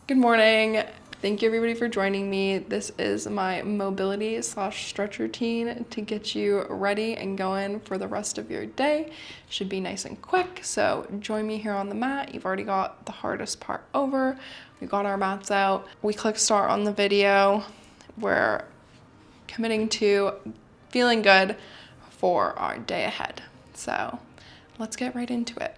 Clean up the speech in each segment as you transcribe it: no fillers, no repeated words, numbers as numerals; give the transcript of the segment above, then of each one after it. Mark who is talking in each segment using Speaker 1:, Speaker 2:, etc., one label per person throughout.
Speaker 1: Good morning. Thank you everybody for joining me. This is my mobility / stretch routine to get you ready and going for the rest of your day. Should be nice and quick, so join me here on the mat. You've already got the hardest part over. We got our mats out. We click start on the video. We're committing to feeling good for our day ahead. So let's get right into it.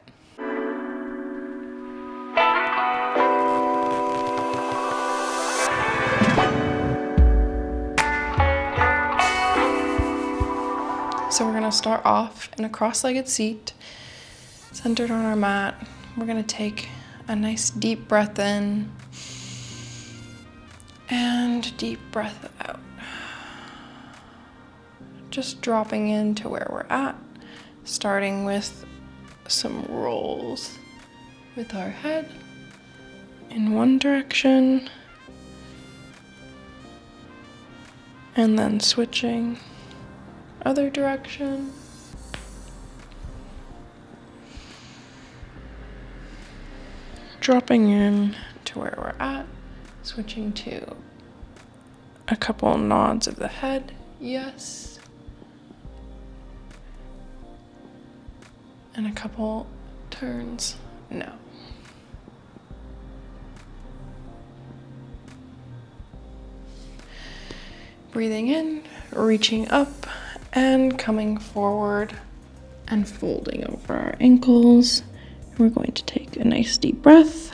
Speaker 1: So we're gonna start off in a cross-legged seat, centered on our mat. We're gonna take a nice deep breath in and deep breath out. Just dropping into where we're at, starting with some rolls with our head in one direction, and then switching other direction. Dropping in to where we're at, switching to a couple nods of the head, yes, and a couple turns, no. Breathing in, reaching up, and coming forward and folding over our ankles. We're going to take a nice deep breath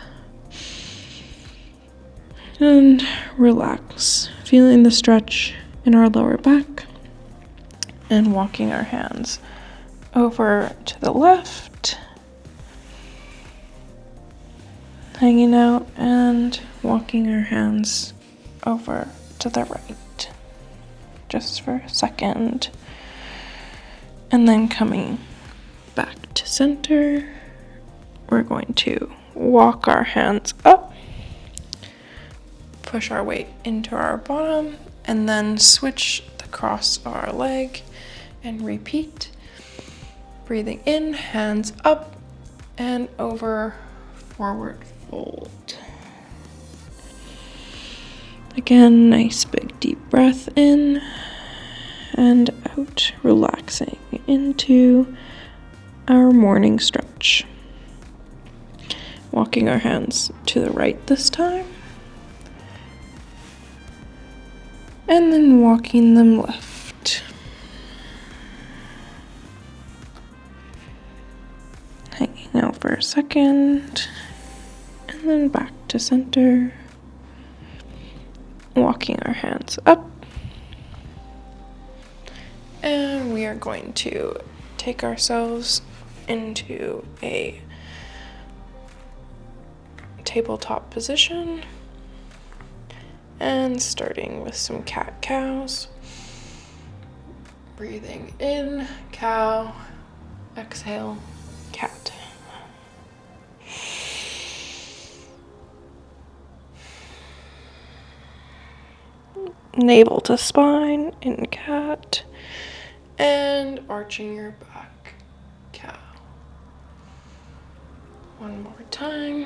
Speaker 1: and relax, feeling the stretch in our lower back and walking our hands over to the left, hanging out, and walking our hands over to the right just for a second. And then coming back to center, we're going to walk our hands up, push our weight into our bottom, and then switch across our leg and repeat. Breathing in, hands up and over, forward fold. Again, nice big deep breath in and out, relaxing into our morning stretch. Walking our hands to the right this time, and then walking them left. Hanging out for a second, and then back to center. Walking our hands up. And we are going to take ourselves into a tabletop position, and starting with some cat-cows. Breathing in, cow, exhale, cat. Navel to spine in cat, and arching your back, cow. One more time.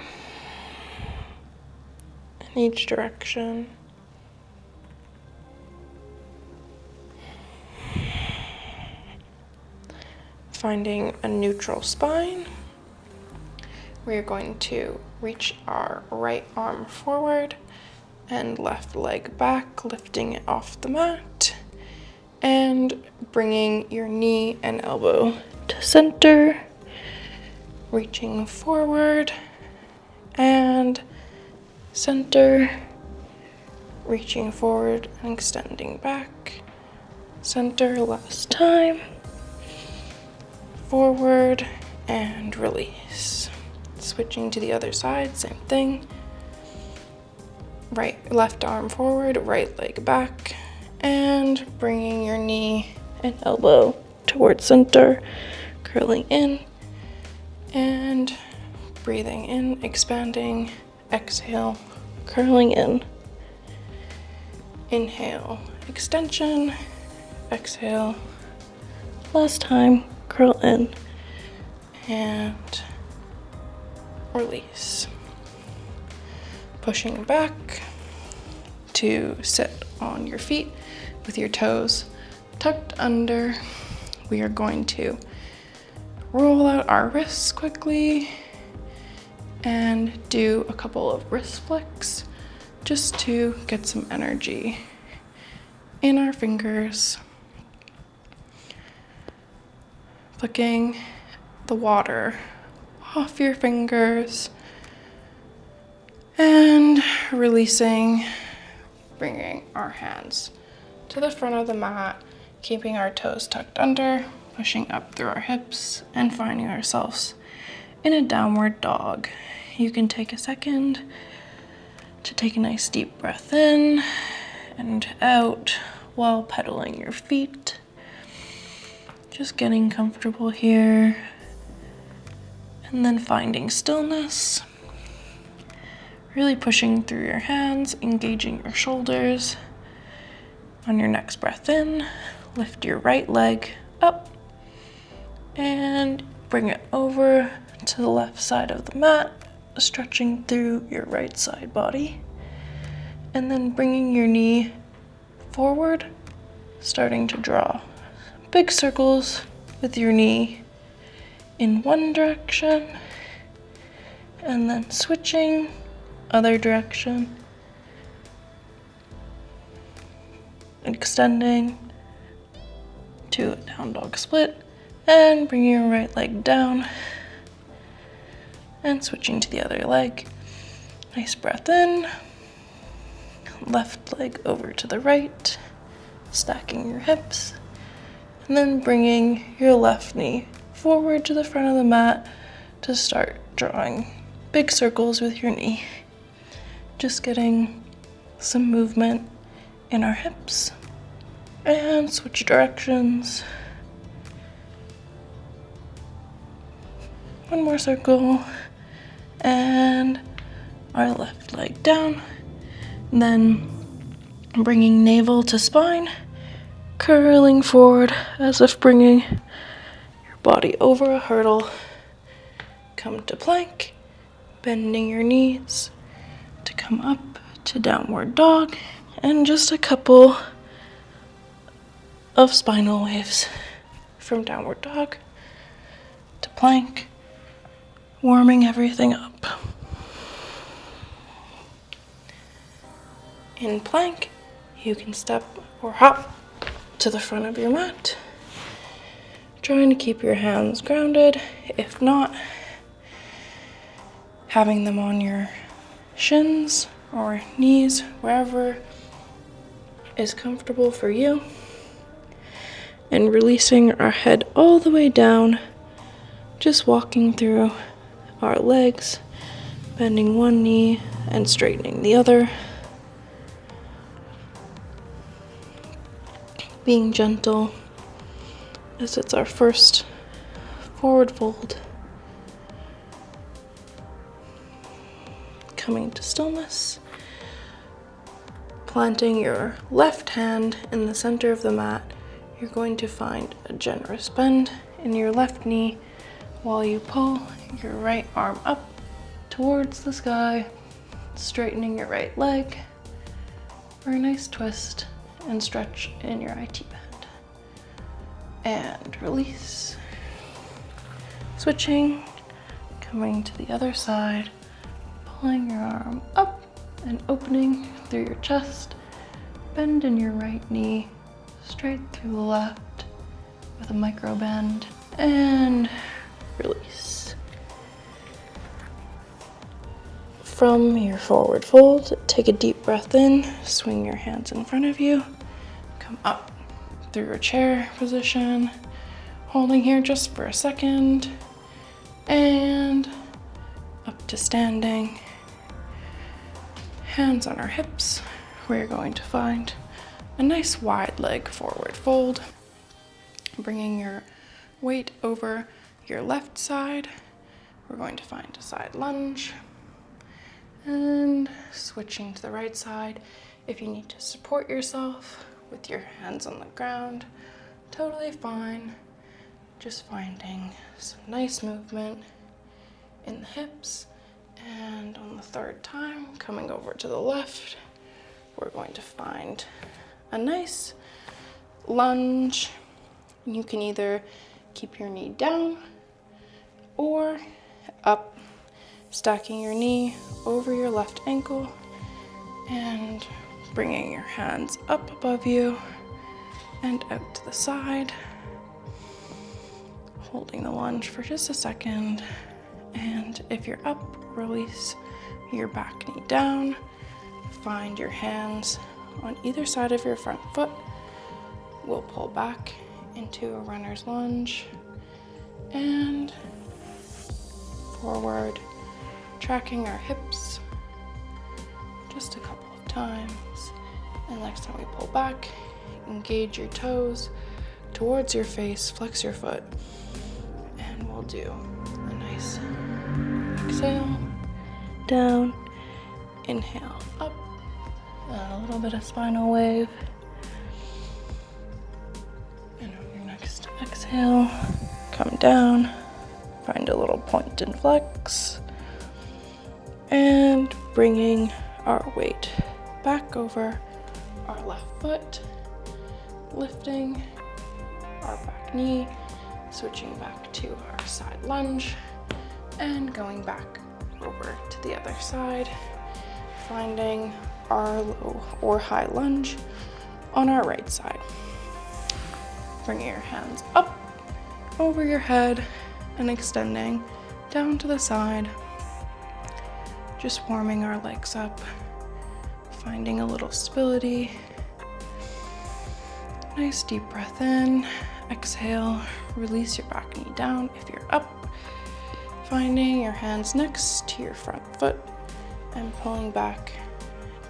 Speaker 1: In each direction. Finding a neutral spine. We are going to reach our right arm forward and left leg back, lifting it off the mat, and bringing your knee and elbow to center, reaching forward and center, reaching forward and extending back, center last time, forward and release. Switching to the other side, same thing. Left arm forward, right leg back, and bringing your knee and elbow towards center, curling in, and breathing in, expanding, exhale, curling in, inhale, extension, exhale, last time, curl in, and release. pushing back to sit on your feet with your toes tucked under. We are going to roll out our wrists quickly and do a couple of wrist flicks just to get some energy in our fingers. Flicking the water off your fingers and releasing, bringing our hands to the front of the mat, keeping our toes tucked under, pushing up through our hips, and finding ourselves in a downward dog. You can take a second to take a nice deep breath in and out while pedaling your feet. Just getting comfortable here, and then finding stillness. Really pushing through your hands, engaging your shoulders. On your next breath in, lift your right leg up and bring it over to the left side of the mat, stretching through your right side body. And then bringing your knee forward, starting to draw big circles with your knee in one direction, and then switching other direction, extending to a down dog split, and bringing your right leg down and switching to the other leg. Nice breath in, left leg over to the right, stacking your hips, and then bringing your left knee forward to the front of the mat to start drawing big circles with your knee. Just getting some movement in our hips, and switch directions. One more circle, and our left leg down. And then bringing navel to spine, curling forward as if bringing your body over a hurdle. Come to plank, bending your knees to come up to downward dog, and just a couple of spinal waves from downward dog to plank, warming everything up. In plank, you can step or hop to the front of your mat, trying to keep your hands grounded. If not, having them on your shins or knees, wherever is comfortable for you, and releasing our head all the way down, just walking through our legs, bending one knee and straightening the other, being gentle as it's our first forward fold. Coming to stillness, planting your left hand in the center of the mat, you're going to find a generous bend in your left knee while you pull your right arm up towards the sky, straightening your right leg for a nice twist and stretch in your IT band. And release. Switching, coming to the other side, pulling your arm up and opening through your chest, bend in your right knee, straight through the left with a micro bend, and release. From your forward fold, take a deep breath in, swing your hands in front of you, come up through your chair position, holding here just for a second, and up to standing. Hands on our hips, we're going to find a nice wide leg forward fold, bringing your weight over your left side. We're going to find a side lunge, and switching to the right side. If you need to support yourself with your hands on the ground, totally fine. Just finding some nice movement in the hips And on the third time, coming over to the left, we're going to find a nice lunge. You can either keep your knee down or up, stacking your knee over your left ankle and bringing your hands up above you and out to the side. Holding the lunge for just a second. And if you're up, release your back knee down. Find your hands on either side of your front foot. We'll pull back into a runner's lunge and forward, tracking our hips just a couple of times. And next time we pull back, engage your toes towards your face, flex your foot, and we'll do a nice exhale, down, inhale, up, and a little bit of spinal wave. And on your next exhale, come down, find a little point and flex, and bringing our weight back over our left foot, lifting our back knee, switching back to our side lunge, and going back over to the other side, finding our low or high lunge on our right side. Bringing your hands up over your head and extending down to the side, just warming our legs up, finding a little stability. Nice deep breath in, exhale, release your back knee down if you're up, finding your hands next to your front foot and pulling back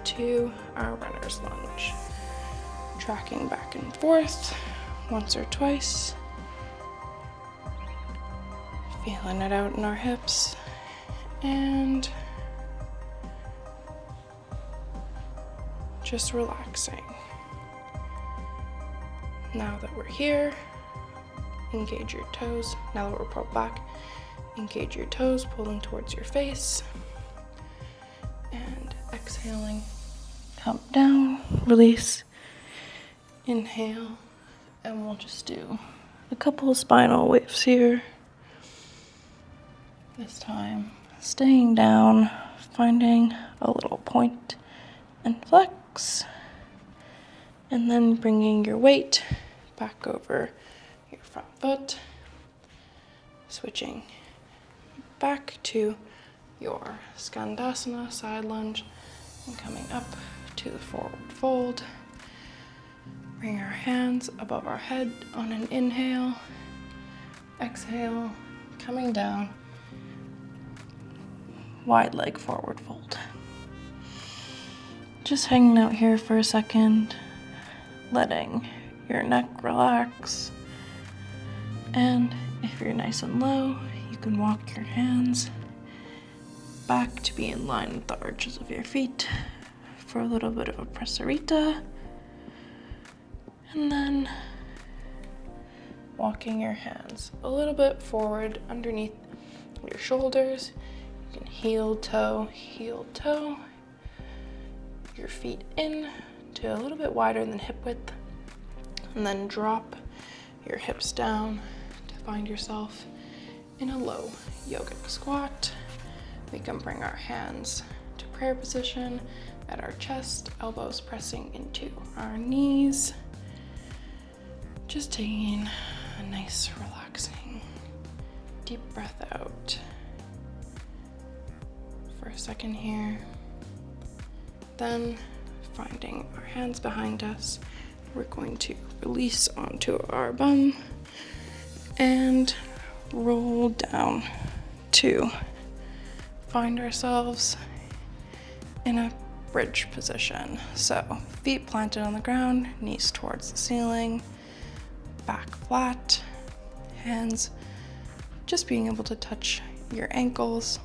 Speaker 1: to our runner's lunge. Tracking back and forth once or twice, feeling it out in our hips, and just relaxing. Now that we're here, engage your toes. Now that we're pulled back, engage your toes, pull them towards your face. And exhaling, come down, release, inhale, and we'll just do a couple of spinal waves here. This time, staying down, finding a little point and flex. And then bringing your weight back over your front foot, switching back to your Skandasana side lunge and coming up to the forward fold. Bring our hands above our head on an inhale, exhale, coming down, wide leg forward fold. Just hanging out here for a second, letting your neck relax. And if you're nice and low, you can walk your hands back to be in line with the arches of your feet for a little bit of a pressarita. And then walking your hands a little bit forward underneath your shoulders. You can heel, toe, your feet in to a little bit wider than hip width, and then drop your hips down to find yourself in a low yogic squat. We can bring our hands to prayer position at our chest, elbows pressing into our knees. Just taking a nice relaxing deep breath out for a second here. Then finding our hands behind us, we're going to release onto our bum and roll down to find ourselves in a bridge position. So feet planted on the ground, knees towards the ceiling, back flat, hands just being able to touch your ankles,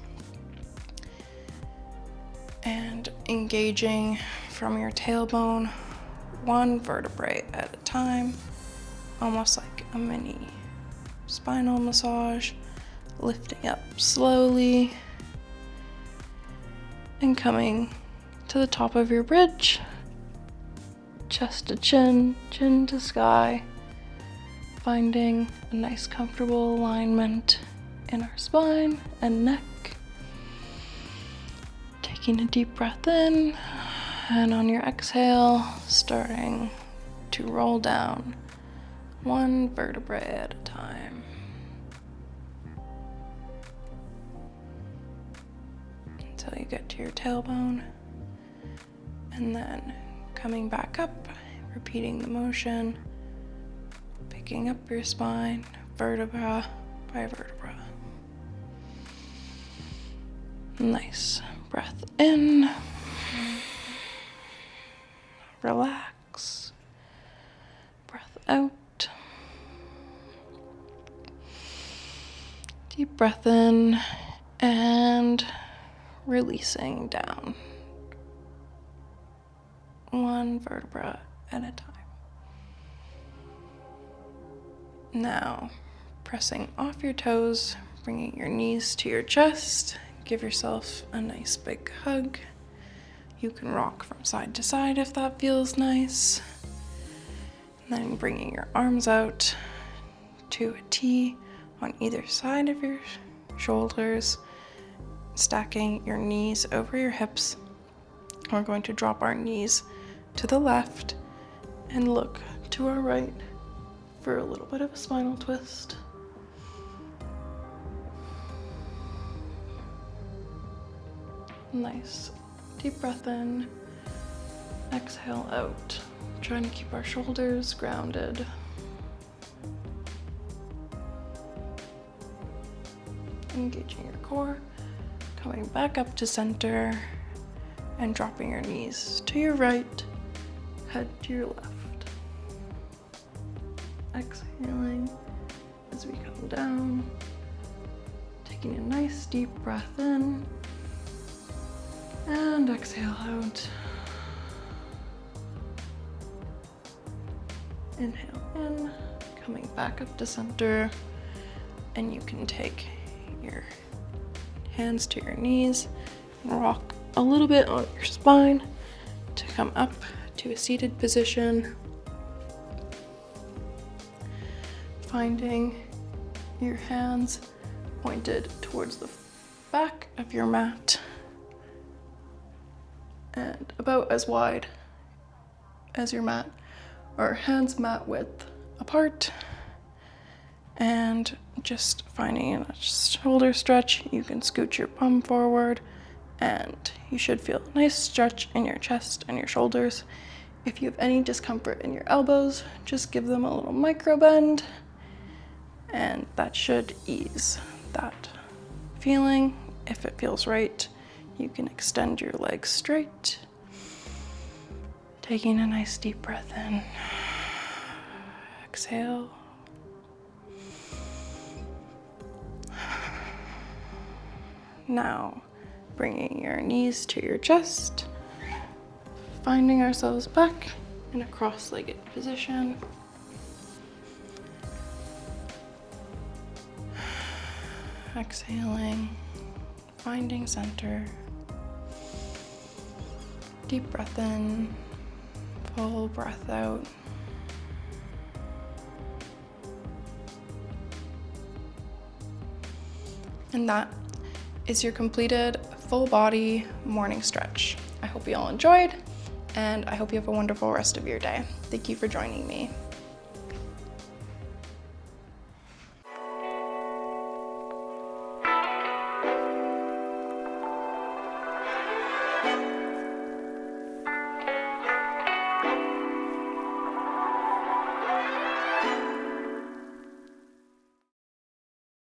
Speaker 1: and engaging from your tailbone, one vertebrae at a time, almost like a mini spinal massage, lifting up slowly, And coming to the top of your bridge, chest to chin, chin to sky, finding a nice comfortable alignment in our spine and neck. Taking a deep breath in, and on your exhale, starting to roll down one vertebrae at a time. Until you get to your tailbone, and then coming back up, repeating the motion, picking up your spine, vertebra by vertebra. Nice. Breath in. Relax. Breath out. Deep breath in and releasing down. One vertebra at a time. Now, pressing off your toes, bringing your knees to your chest. Give yourself a nice big hug. You can rock from side to side if that feels nice. And then bringing your arms out to a T on either side of your shoulders, stacking your knees over your hips. We're going to drop our knees to the left and look to our right for a little bit of a spinal twist. Nice. Deep breath in, exhale out. Trying to keep our shoulders grounded. Engaging your core, coming back up to center, and dropping your knees to your right, head to your left. Exhaling as we come down, taking a nice deep breath in, and exhale out. Inhale in, coming back up to center, and you can take your hands to your knees and rock a little bit on your spine to come up to a seated position. Finding your hands pointed towards the back of your mat and about as wide as your mat, or hands mat width apart, and just finding a shoulder stretch. You can scoot your bum forward and you should feel a nice stretch in your chest and your shoulders. If you have any discomfort in your elbows, just give them a little micro bend and that should ease that feeling. If it feels right, you can extend your legs straight. Taking a nice deep breath in. Exhale. Now, bringing your knees to your chest, finding ourselves back in a cross-legged position. Exhaling, finding center. Deep breath in, full breath out. And that is your completed full body morning stretch. I hope you all enjoyed, and I hope you have a wonderful rest of your day. Thank you for joining me.